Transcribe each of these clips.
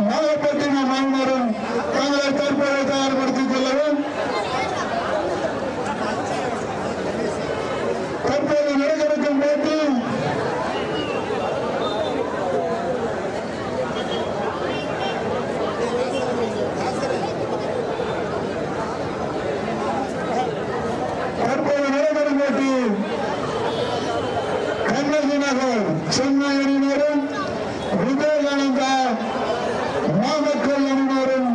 நாகப்பட்டினம் மாணவரும் தங்களை தற்போது தயார்படுத்திக் கொள்ளவும். தற்போது நடைபெறும் போட்டி கண்ணகி நகர் சென்னை அணியினரும் விவேகானந்தா நாமக்கல் அணியினரும்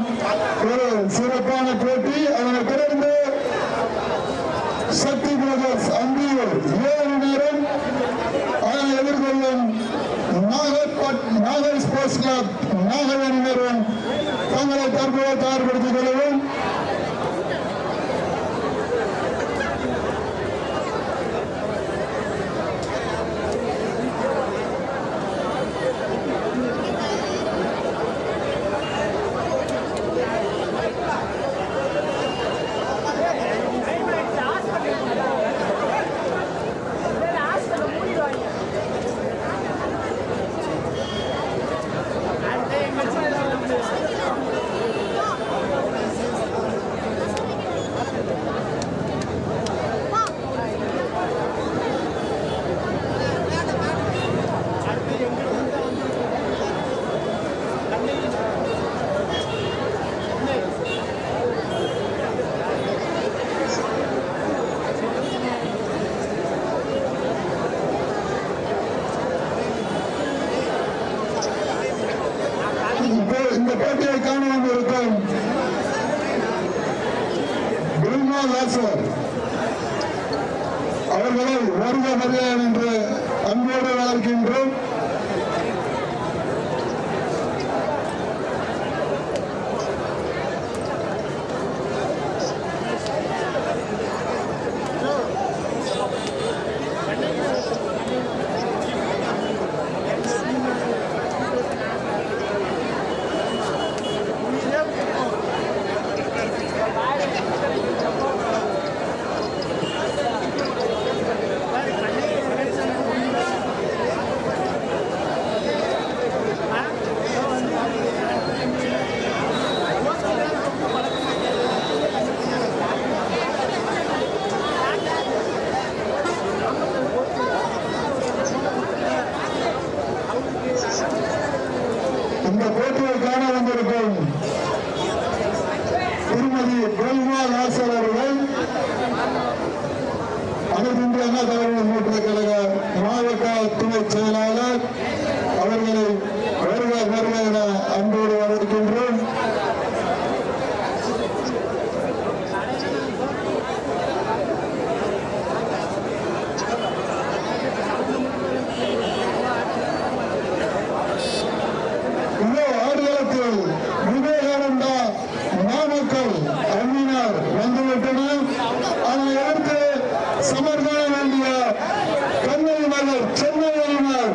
ஒரு சிறப்பான போட்டி. அதனைத் தொடர்ந்து சக்தி பிரதர்ஸ் அம்பியூர் அணியினரும் அதனை எதிர்கொள்ளும் நாகை ஸ்போர்ட்ஸ் கிளப் நாகை அணியினரும் தங்களை தற்போது தயார்படுத்திக் கொள்ளவும். இந்த போட்டியை காண வந்திருக்கும் அவர்களை வருக வருக என்று அன்போடு வளர்க்கின்றோம். இந்த போட்டியை காண வந்திருக்கும் திருமதி பிரம்மா நாசர் அவர்கள் அனைத்து இந்திய அண்ணா திராவிட முன்னேற்ற கழக மாவட்ட துணை செயலாளர் அவர்களை வருக வருக என அன்போடு வரவேற்கின்றோம். விவேகானந்தா நாமக்கல் அணியினர் வந்துவிட்டனர். அதை அடுத்து சமர்ப்பிக்க வேண்டிய கண்ணகி நகர் சென்னை அணியினர்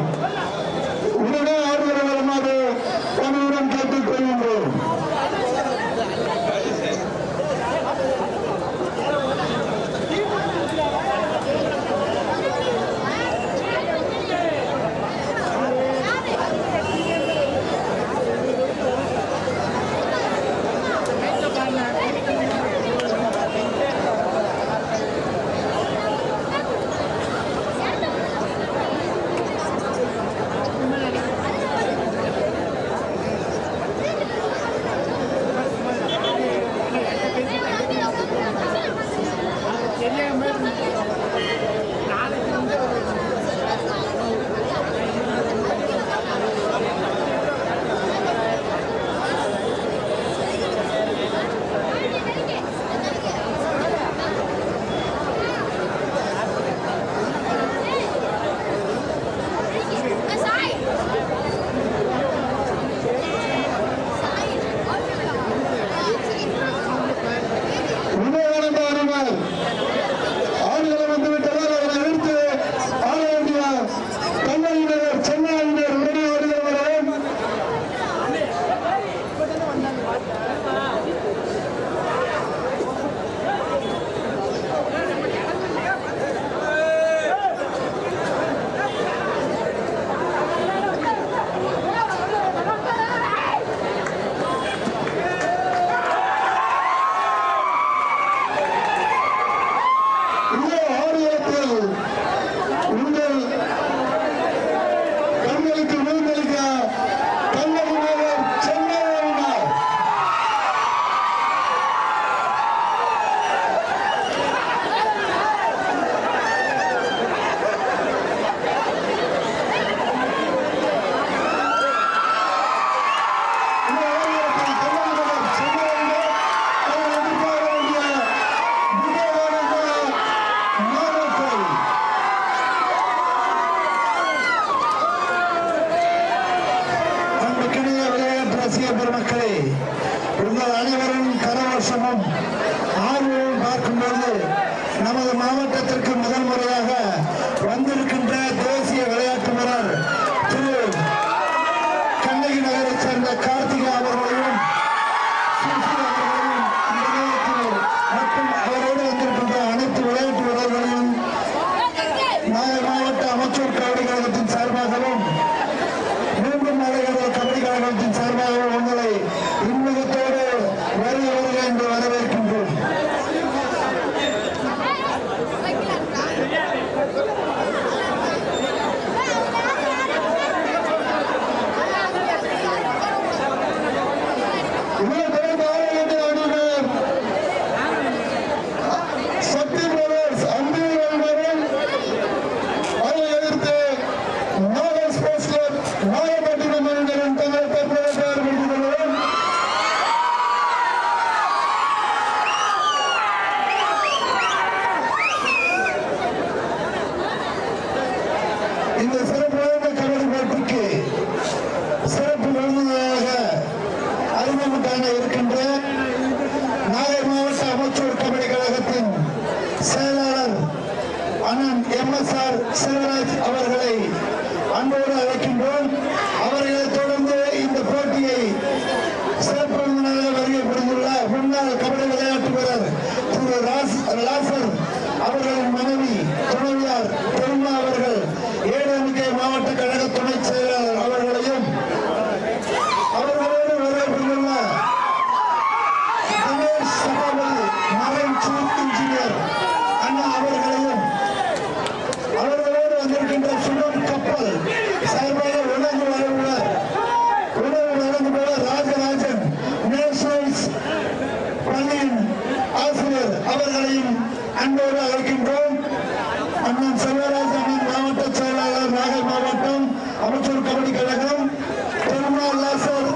மகிழ்ச்சியும் ஆர்வமும் பார்க்கும்போது நமது மாவட்டத்திற்கு முதல் முறையாக வந்திருக்கின்ற தேசிய விளையாட்டு வீரர் திரு கண்ணகி நகரை சேர்ந்த கார்த்திகா அவர்களையும் மற்றும் அவரோடு வந்திருக்கின்ற அனைத்து விளையாட்டு வீரர்களையும் நாகை மாவட்ட அமைச்சர் கபடி கழகத்தின் சார்பாகவும் மீண்டும் நடைபெற கபடி கழகத்தின் சார்பாகவும் உங்களை இன்முகத்தோடு வருக வருக என்று வரவேற்கின்றோம். இந்த சிறப்பு வாய்ந்த கபடி போட்டிக்கு சிறப்பு விருந்தினராக அறிமுகம் காண இருக்கின்ற நாகை மாவட்ட அமைச்சர் கபடி கழகத்தின் செயலாளர் அண்ணன் MSR செல்வராஜ் அவர்களை அன்போடு அழைக்கின்றோம். அவர்களை தொடர்ந்து இந்த போட்டியை சிறப்பு விருந்தினராக வருகை புரிந்துள்ள முன்னாள் கபடி விளையாட்டு வீரர் திரு லாசர் அவர்களின் மனைவி துணைவியார் பெருமா அவர்கள் ஏடிஎம்கே மாவட்ட கழக துணை செயலாளர் அவர்களையும் அவர்களோடு வருகை புரிந்துள்ள Ganesh Sabapathy marine chief engineer அண்ணா அவர்களையும் அவர்களோடு வந்திருக்கின்ற சுமன் கப்பல் சார்பாக உணவு வழங்குபவர் ராஜராஜன் நேஷனல்ஸ் பள்ளியின் ஆசிரியர் அவர்களையும் அன்போடு அழைக்கின்றோம். அண்ணன் செல்வராஜ் அண்ணன் மாவட்ட செயலாளர் நாகை மாவட்டம் அமைச்சர் கபடி கழகம் பெருமாள் லாசர்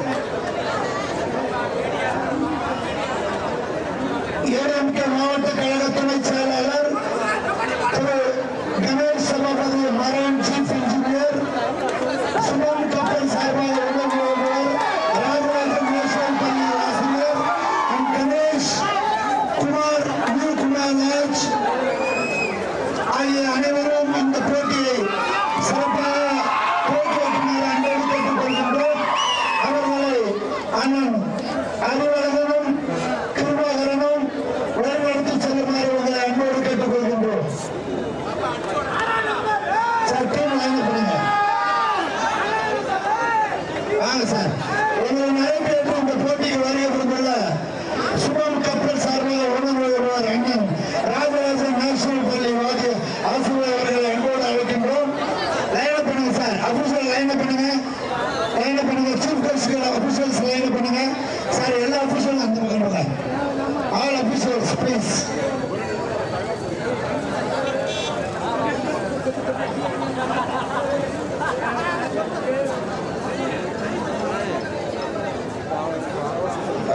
ஏடிஎம்கே மாவட்ட கழக துணை செயலாளர் Thiru Ganesh Sabapathy marine chief engineer Suman கப்பல் சார்பாக உணவுவர் ராஜராஜன் நேஷனல் பள்ளி ஆசிரியர் அண்ட் கணேஷ் குமார் ராஜ் ஆகிய அனைவரும் இந்த போட்டியை சிறப்பாக போக்குவரத்தினர் அன்போடு கேட்டுக் கொள்கின்றோம். அவர்களை அண்ணன் அறிவழகனும் கிருபாகரனும் வழிநடத்தி செல்லுமாறு உங்களை அன்போடு கேட்டுக் கொள்கின்றோம். சார் டீம் லைன் பண்ணுங்க. வாங்க சார். உங்களை நடைபெற்று இந்த போட்டிக்கு வருகை புரிந்துள்ள சுமம் கப்பல் சார்பாக உணவு வருவார் அண்ணன் ராஜராஜன் நேஷனல் பள்ளி வாத்திய ஆசிரியர் அவர்களை அன்போடு அழைக்கின்றோம். லைன் பண்ணுங்க சார். அபிஷியல் லைன் பண்ணுங்க. லைன் பண்ணுங்க. சீஃப் கெஸ்ட்கள் அபிஷியல்ஸ் லைன் பண்ணுங்க சார். எல்லா அபிஷியலும் அந்த பக்கம் ஆல் அபிஷியல்ஸ் ப்ளீஸ்.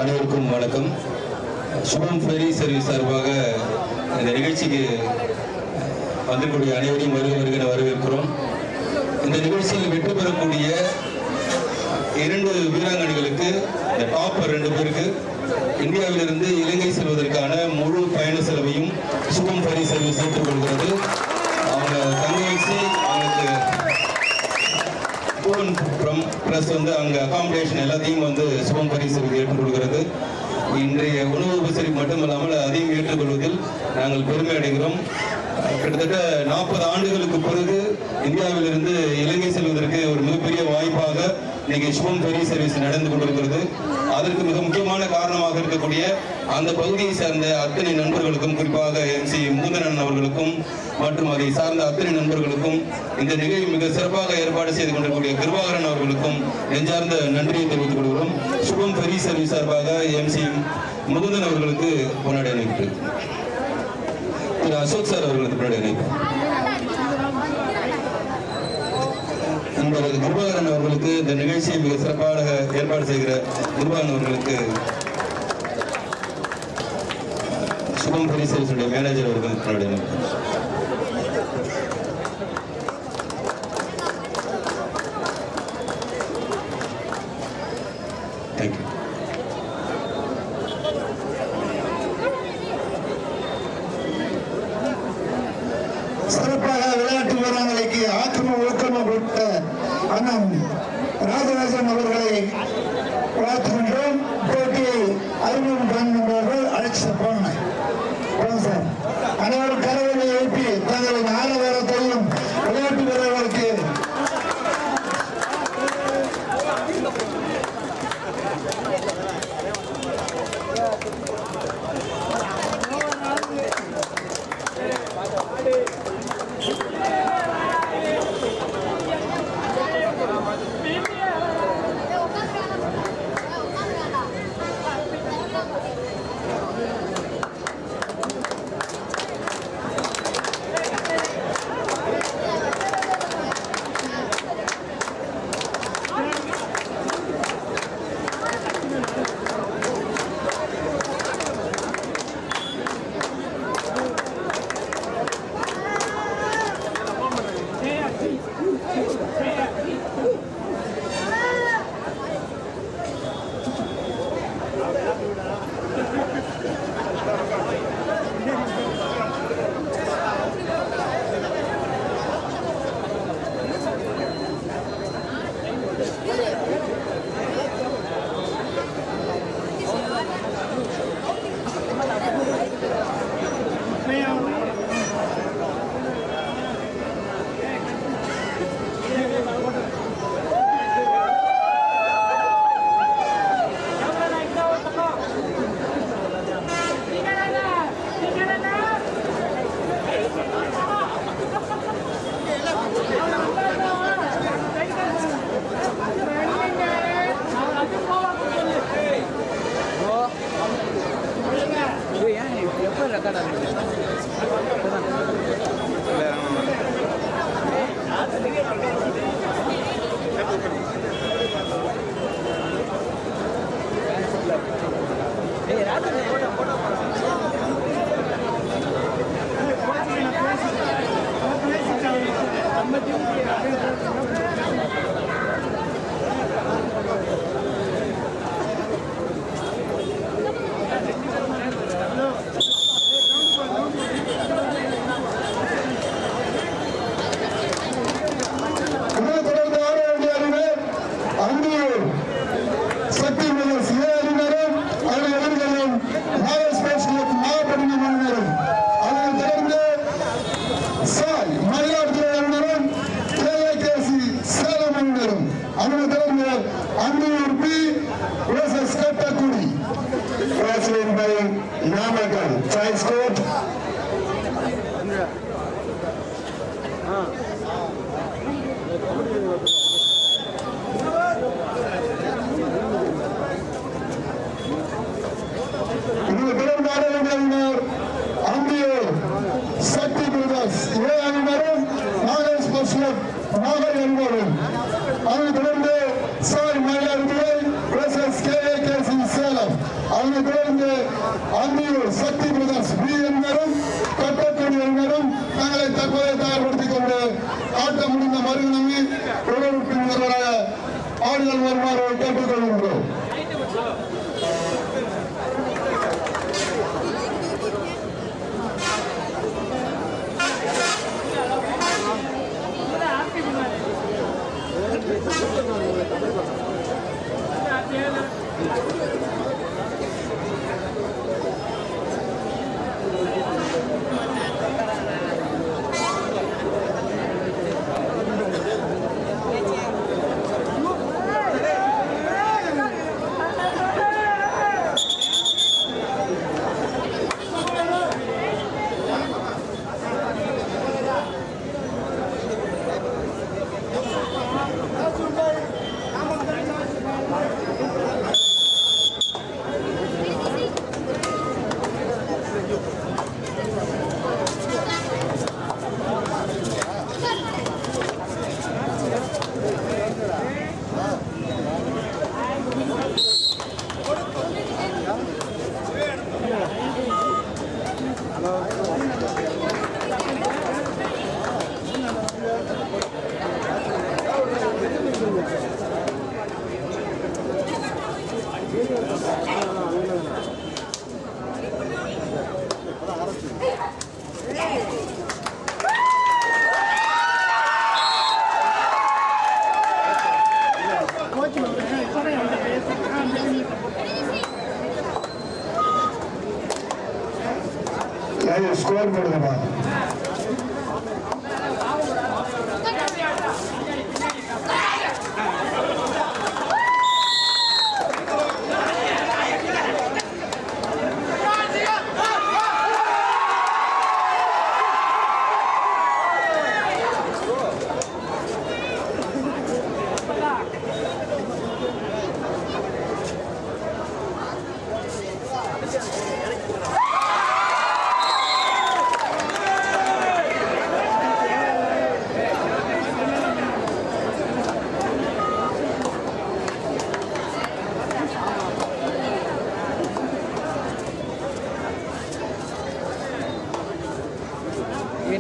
அனைவருக்கும் வணக்கம். சுபம் ஃபெரி சர்வீஸ் சார்பாக இந்த நிகழ்ச்சிக்கு வந்திருக்கூடிய அனைவரையும் வருகிற வரவேற்கிறோம். இந்த நிகழ்ச்சியில் வெற்றி பெறக்கூடிய 2 வீராங்கனைகளுக்கு, இந்த டாப் 2 பேருக்கு இந்தியாவிலிருந்து இலங்கை செல்வதற்கான முழு பயண செலவையும் சுபம் ஃபெரி சர்வீஸ் ஏற்றுக்கொள்கிறது. அவங்க தங்க வச்சு அவங்களுக்கு ப்ளஸ் அங்கே அகாமடேஷன் எல்லாத்தையும் சுபம் ஃபெரி சர்வீஸ் ஏற்றுக்கொள்கிறது. இன்றைய உணவு உபசரிப்பு மட்டுமல்லாமல் அதையும் ஏற்றுக்கொள்வதில் நாங்கள் பெருமை அடைகிறோம். கிட்டத்தட்ட 40 ஆண்டுகளுக்கு பிறகு இந்தியாவிலிருந்து இலங்கை செல்வதற்கு ஒரு மிகப்பெரிய வாய்ப்பாக இன்னைக்கு சுபம் ஃபெரி சர்வீஸ் நடந்து கொண்டிருக்கிறது. அதற்கு மிக முக்கியமான காரணமாக இருக்கக்கூடிய அந்த பகுதியை சார்ந்த அத்தனை நண்பர்களுக்கும், குறிப்பாக MC முகுந்தன் அவர்களுக்கும் மற்றும் அதை சார்ந்த அத்தனை நண்பர்களுக்கும், இந்த நிகழ்வு மிக சிறப்பாக ஏற்பாடு செய்து கொண்டிருக்கக்கூடிய கிருபாகரன் அவர்களுக்கும் நெஞ்சார்ந்த நன்றியை தெரிவித்துக் கொள்கிறோம். சுபம் ஃபெரி சர்வீஸ் சார்பாக MC முகுந்தன் அவர்களுக்கு பொன்னாடை அணிவிப்பு, திரு அசோக் சார் அவர்களுக்கு பொன்னாடை அணிவிப்பு, நண்பர் கிருபாகரன் அவர்களுக்கு இந்த நிகழ்ச்சியை மிக சிறப்பாக ஏற்பாடு செய்கிற கிருபாகரன் அவர்களுக்கு, சுபம் ஃபெரி சர்வீஸுடைய மேனேஜர் அவர்களுக்கு பொன்னாடை அணிவிப்பு. ஸ்கோர் போடுங்கப்பா.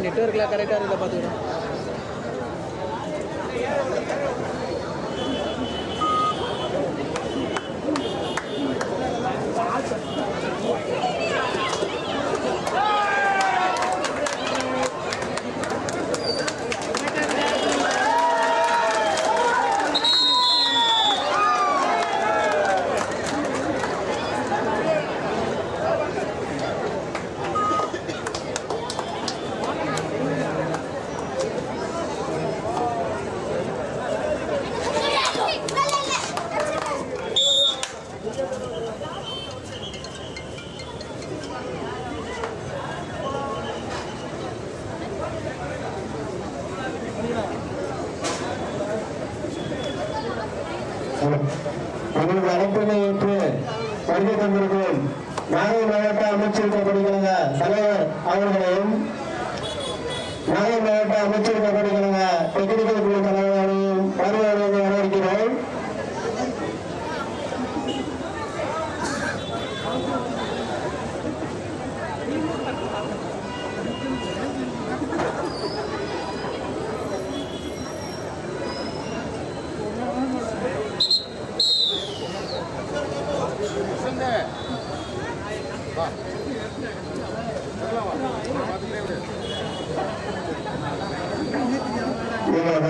நெட்வொர்க்கில் கரெக்டாக இருக்குல்ல பார்த்துக்கிறோம். நமது அழைப்பினை ஏற்று வருகை தந்திருக்கும் நாகை மாவட்ட அமைச்சர் பணிகளுங்க தலைவர் அவர்களையும் நாகை மாவட்ட அமைச்சர் பணிகளுங்க டெக்னிக்கல் குழு தலைவர்களையும் வருவார்கள் வரவேற்கிறோம்.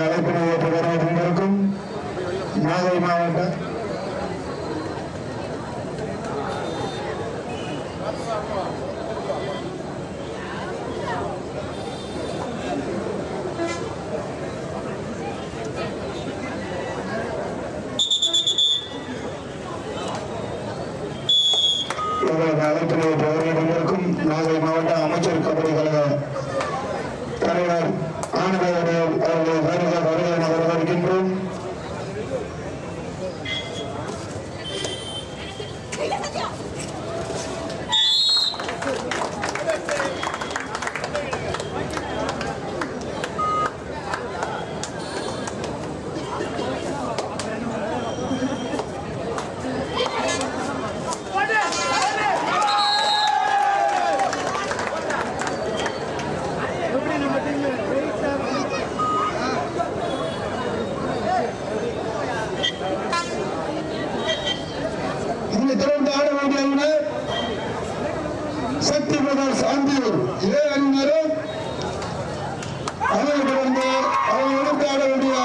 அழைப்பினை ஏற்றுவதற்கும் நாகை மாவட்ட அழைப்பினை ஏற்றுவதற்கும் நாகை மாவட்ட அமைச்சர் கபடி கழக தலைவர் ஆனந்தவர்கள் அவர்களை வருகின்றன வரவேற்கின்றோம். சக்தி பிரகாஷ் ஆந்தியூர் இதே அணியினரும் அதை தொடர்ந்து அவர் எடுத்து ஆட வேண்டிய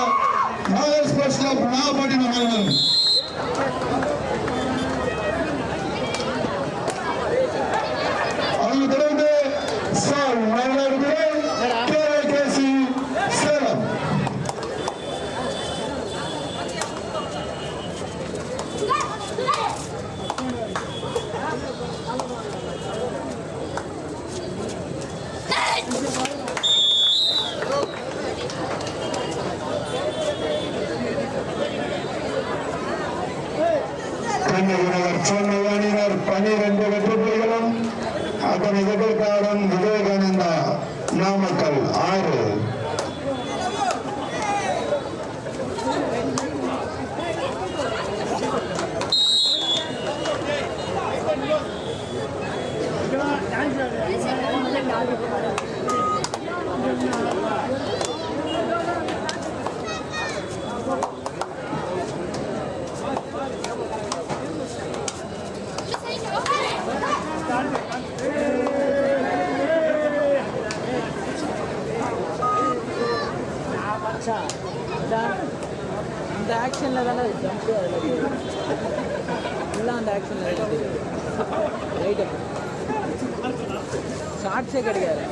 நாகர் ஸ்போர்ட்ஸ் கிளப் நாகப்பட்டினம் அணியினர் அதை தொடர்ந்து கேசி சேலம் சென்னையணியினர் 12 வெற்றி புள்ளிகளும் அதனை எதிர்த்தாடும் விவேகானந்தா நாமக்கல் 6. அந்த ஆக்ஷன்ல தானே ஜம்ப் எல்லாம் அந்த ஆக்ஷன்ல ரைட்டு ஷார்ட்ஸே கிடைக்காது.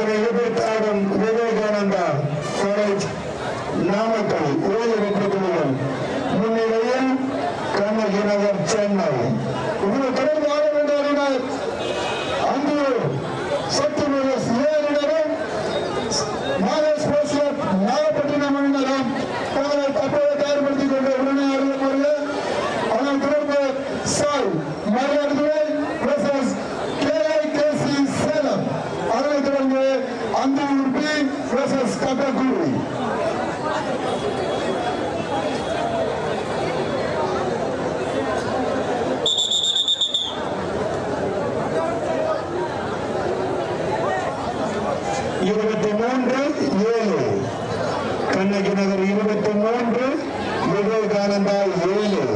அதனை எதிர்த்தாடும் விவேகானந்தா காலேஜ் நாமக்கல் 7 வெற்றி புள்ளிகள் முன்னிலையில் கண்ணகி நகர் சென்னை. இதில் தொடர்ந்து ஆட வேண்டிய அங்கு சக்தி பிரதர்ஸ் ஏறினரும் மாதேஷ் போஸ்லர் நாகப்பட்டினம் அணியினரும் தங்களை தற்போது தயார்படுத்திக் கொண்டு உடனே அறிவிப்பார்கள். அதன் தொடர்ந்து சாய் மயிலாடுதுறை வெர்சஸ் KIKC சேலம். அதனைத் தொடர்ந்து அந்தியூர் பி வெர்சஸ் கட்டக்குடி. கண்ணகி நகர் 23, விவேகானந்தா 7.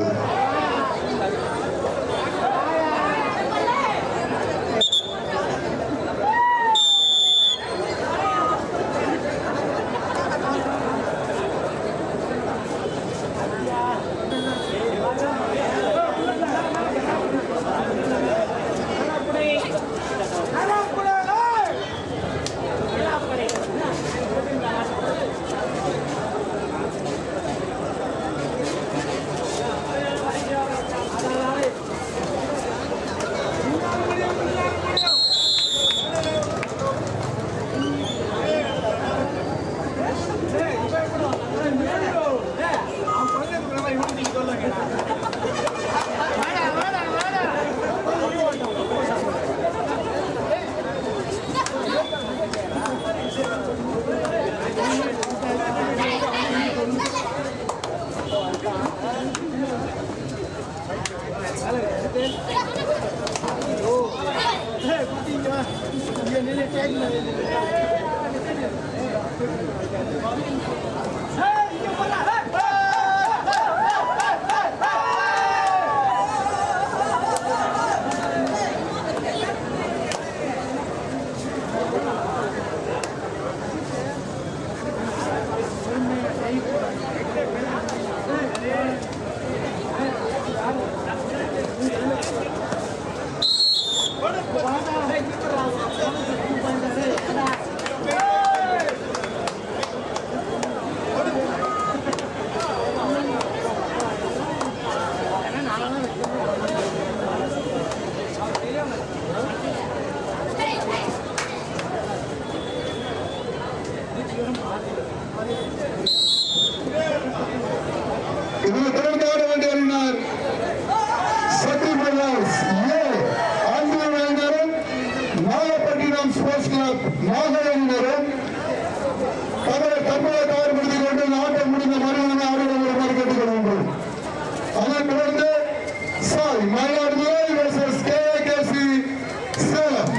இதில் தொடர்ந்து ஆட வேண்டிய அறிஞர் சக்தி பிரதர்ஸ் ஆந்திர அணியினரும் நாகப்பட்டினம் ஸ்போர்ட்ஸ் கிளப் நாகை அணியினரும் தங்களை தற்போது தயார்படுத்திக் கொண்டு நாட்டம் முடிந்த மறுநாள் ஆட வருமாறு கேட்டுக்கொள்கின்றோம். அதனைத் தொடர்ந்து சாய் மயிலாடுதுறை வெர்சஸ் KIKC சேலம்.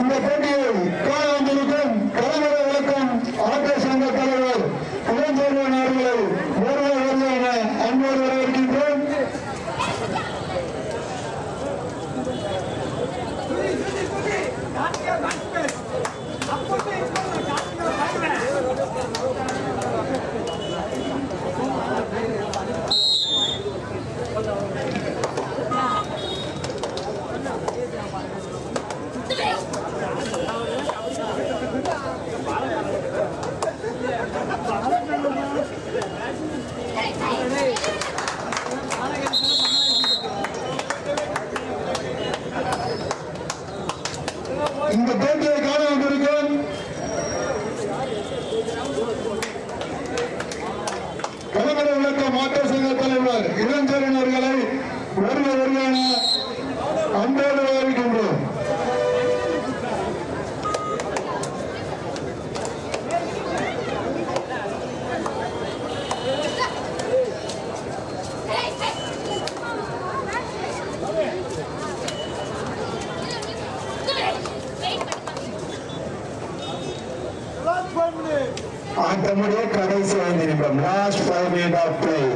இந்த போட்டியை காண வந்திருக்கும் கலைஞர விளக்கம் ஆட்ட சங்க தலைவர் இளஞ்செல்வன் அவர்களை வருக என அன்போடு வரவேற்கின்றோம். இந்த போட்டியை காண வந்திருக்கும் கலைஞர விளக்கம் ஆட்ட சங்க தலைவர் இளஞ்செல்வன் அவர்களை வருக என அன்போடு வரவேற்கின்றோம். Wait. ஆட்டமுடைய கடைசி 5 நிமிடம். Last 5 minutes of play.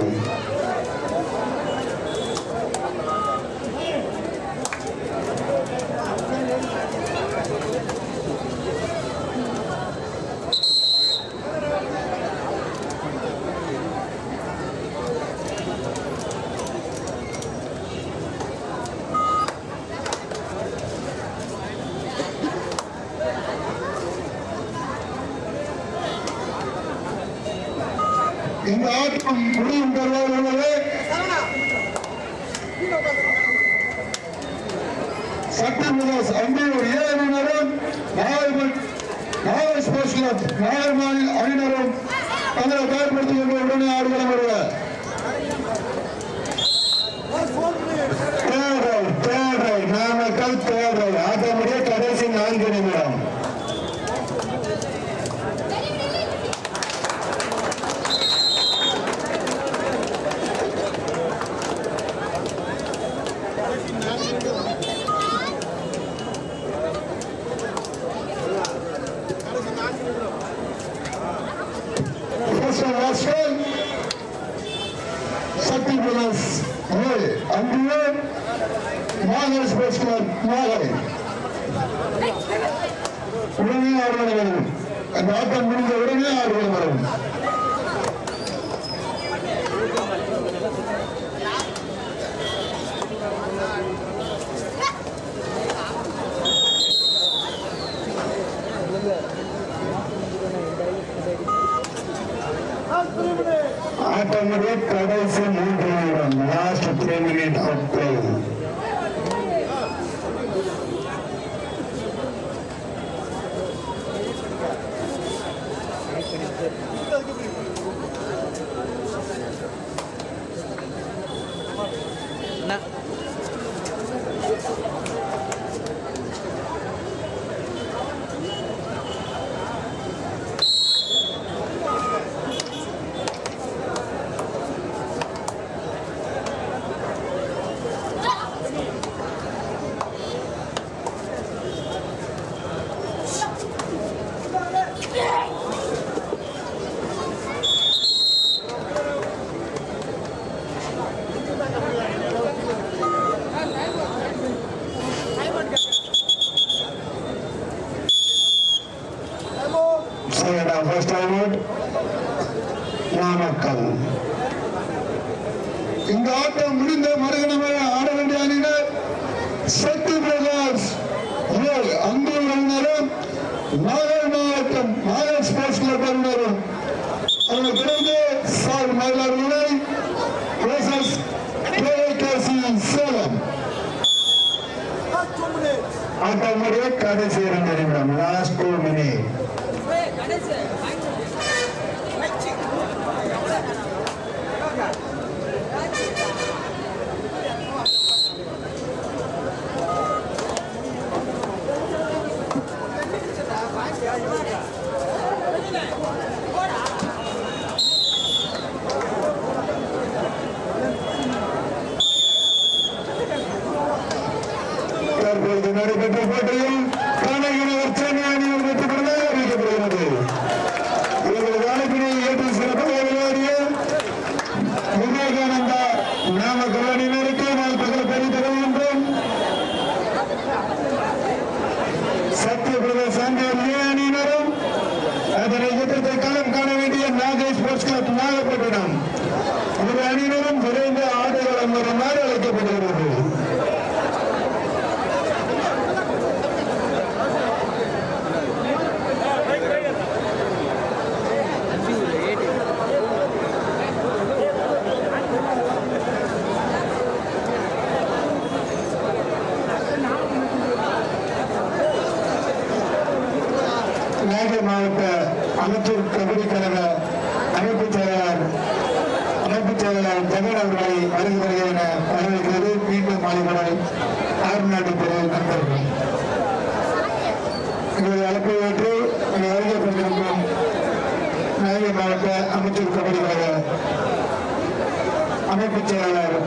இந்த ஆட்டம் முடியும் பெறுவார்களே சக்திபிரகாஷ் அம்பியூர் ஏ அணியினரும் நாகை ஸ்போர்ட்ஸ் கிளப் நாகர்மால் அணியினரும் தங்களை தயார்படுத்திக் கொண்டு உடனே ஆடுகளம் வருவார். தேர்ட் நாமக்கல் தேர்ட் ஆட்டமுடைய கடைசி 4 நிமிடம். சக்திபிரகாஷ் அம்பியூர் நாகை ஸ்போர்ட்ஸ் கிளப் நாகை உடனே ஆடுகளம் வரும். அந்த ஆட்டம் முடிந்த உடனே ஆடுகளம் வரும். ஆட்டமுடைய கடைசி 3 நிமிடம். Last 3 minutes of play. First time out Namakkal. இந்த ஆட்டம் முடிந்த மறுகணமே ஆட வேண்டிய அணியினர் சக்திபிரகாஷ் அம்பியூர் அணியினரும் நாகை மாவட்டம் நாகை ஸ்போர்ட்ஸ் கிளப் அணியினரும் அதனைத் தொடர்ந்து sir Mayiladuthurai versus KKC Salem. ஆட்டமுடைய கடைசி 2 நிமிடம். Last 2 minutes. தற்போது நடைபெற்ற போட்டியில் கனகநகர் சென்னை அணியில் வெற்றி பெறுவதாக அறிவிக்கப்படுகிறது. இவர்களது அழைப்பினை ஏற்று சிறப்பாக விளையாடிய விவேகானந்தா நாமக்கல் அணியினருக்கு வாழ்த்துக்களை தெரிவித்துக் கொள்கின்றோம். சத்யபிரகாஷ் அம்பியூர் அணியினரும் அதனை யுத்தத்தை களம் காண வேண்டிய நாகை ஸ்போர்ட்ஸ் கிளப் நாகப்பட்டினம் இரு அணியினரும் விரைந்து ஆடுகளம் வருமாறு அழைக்கப்படுகிறது. நாகை மாவட்ட அமைச்சர் கபடி கழக அமைப்புச் செயலாளர் ஜெகன் அவர்களை வருகை என வரவேற்கிறது. மீண்டும் மாலைகளை ஆறுநாட்டு பிறகு நண்பர்கள் எங்களை அழைப்பை ஏற்று வருகை பெற்றிருக்கும் நாகை மாவட்ட அமைச்சர் கபடி கழக அமைப்புச் செயலாளர்